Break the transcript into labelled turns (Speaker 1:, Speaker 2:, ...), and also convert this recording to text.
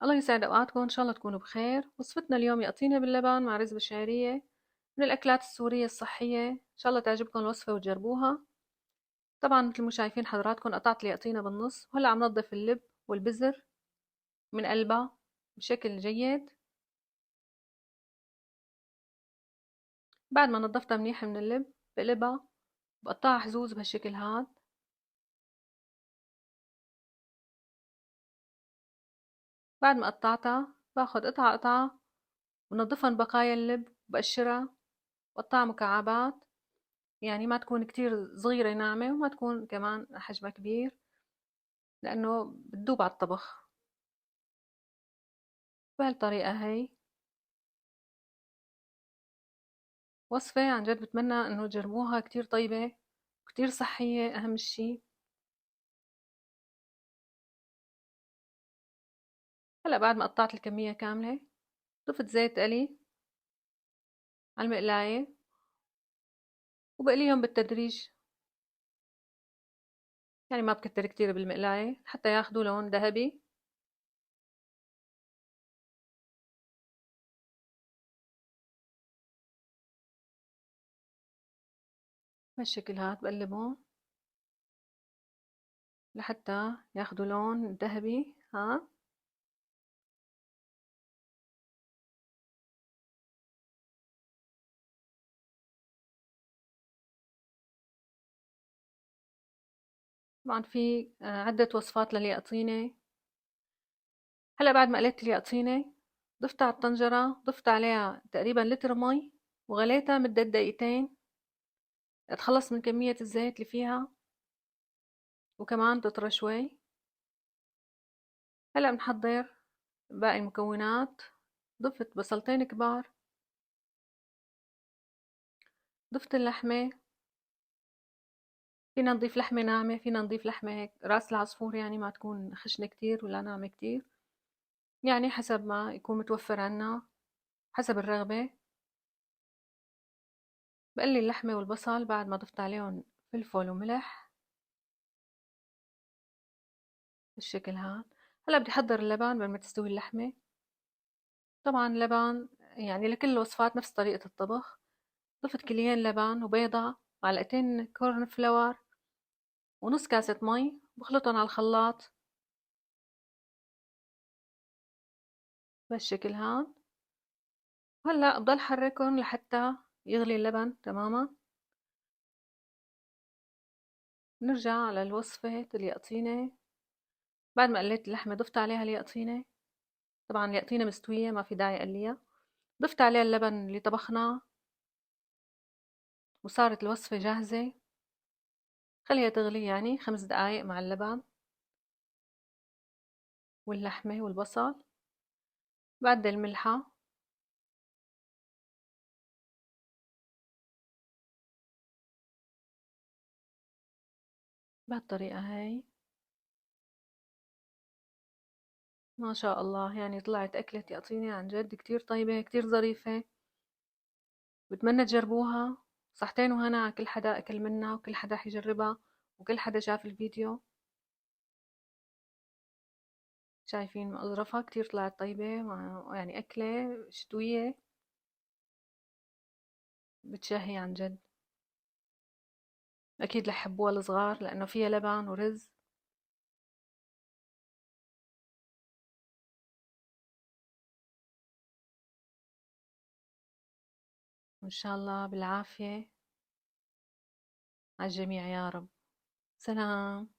Speaker 1: الله يسعد أوقاتكم، إن شاء الله تكونوا بخير. وصفتنا اليوم يقطينة باللبن مع رز بالشعرية، من الأكلات السورية الصحية. إن شاء الله تعجبكم الوصفة وتجربوها. طبعا مثل ما شايفين حضراتكم قطعت لي يقطينة بالنص، وهلا عم نضيف اللب والبزر من قلبها بشكل جيد. بعد ما نضفتها منيح من اللب بقلبها، بقطعها حزوز بهالشكل هاد. بعد ما قطعتها باخد قطعة قطعة ونضفها من بقايا اللب، بقشرها وقطعها مكعبات، يعني ما تكون كتير صغيرة ناعمة وما تكون كمان حجمها كبير، لأنه بتدوب على الطبخ. بهالطريقة هي وصفة عن جد بتمنى إنه تجربوها، كتير طيبة وكتير صحية أهم شي. هلأ بعد ما قطعت الكمية كاملة، ضفت زيت قلي على المقلاية وبقليهم بالتدريج، يعني ما بكتر كتير بالمقلاية حتى ياخدوا لون ذهبي. بهالشكل هاد بقلبهم لحتى ياخدوا لون ذهبي. ها، طبعا في عدة وصفات لليقطينة. هلأ بعد ما قليت اليقطينة ضفتها على الطنجرة، ضفت عليها تقريبا لتر مي وغليتها مدة دقيقتين اتخلص من كمية الزيت اللي فيها وكمان تطرى شوي. هلأ بنحضر باقي المكونات. ضفت بصلتين كبار، ضفت اللحمة. فينا نضيف لحمة ناعمة، فينا نضيف لحمة هيك راس العصفور، يعني ما تكون خشنة كتير ولا ناعمة كتير، يعني حسب ما يكون متوفر عنا، حسب الرغبة. بقلي اللحمة والبصل بعد ما ضفت عليهم فلفل وملح بالشكل هاد. هلا بدي احضر اللبن قبل ما تستوي اللحمة. طبعا اللبن يعني لكل الوصفات نفس طريقة الطبخ. ضفت كليين لبن وبيضة، معلقتين كورن فلاور، ونص كاسة مي، بخلطهم على الخلاط بهالشكل هاد. هلا بضل حركهم لحتى يغلي اللبن تماما. نرجع على الوصفة اليقطينة. بعد ما قليت اللحمة ضفت عليها اليقطينة. طبعا اليقطينة مستوية ما في داعي اقليها. ضفت عليها اللبن اللي طبخناه وصارت الوصفة جاهزة. خليها تغلي يعني 5 دقايق مع اللبن واللحمة والبصل. بعد الملحة. بهالطريقة هاي ما شاء الله، يعني طلعت أكلة يقطينة عن جد كتير طيبة كتير ظريفة. بتمنى تجربوها. صحتين وهنا على كل حدا أكل منها وكل حدا حيجربها وكل حدا شاف الفيديو. شايفين مقظرفة كتير طلعت طيبة، يعني أكلة شتوية بتشهي عن جد. أكيد رح يحبوها الصغار لأنه فيها لبن ورز. وإن شاء الله بالعافية على الجميع يا رب. سلام.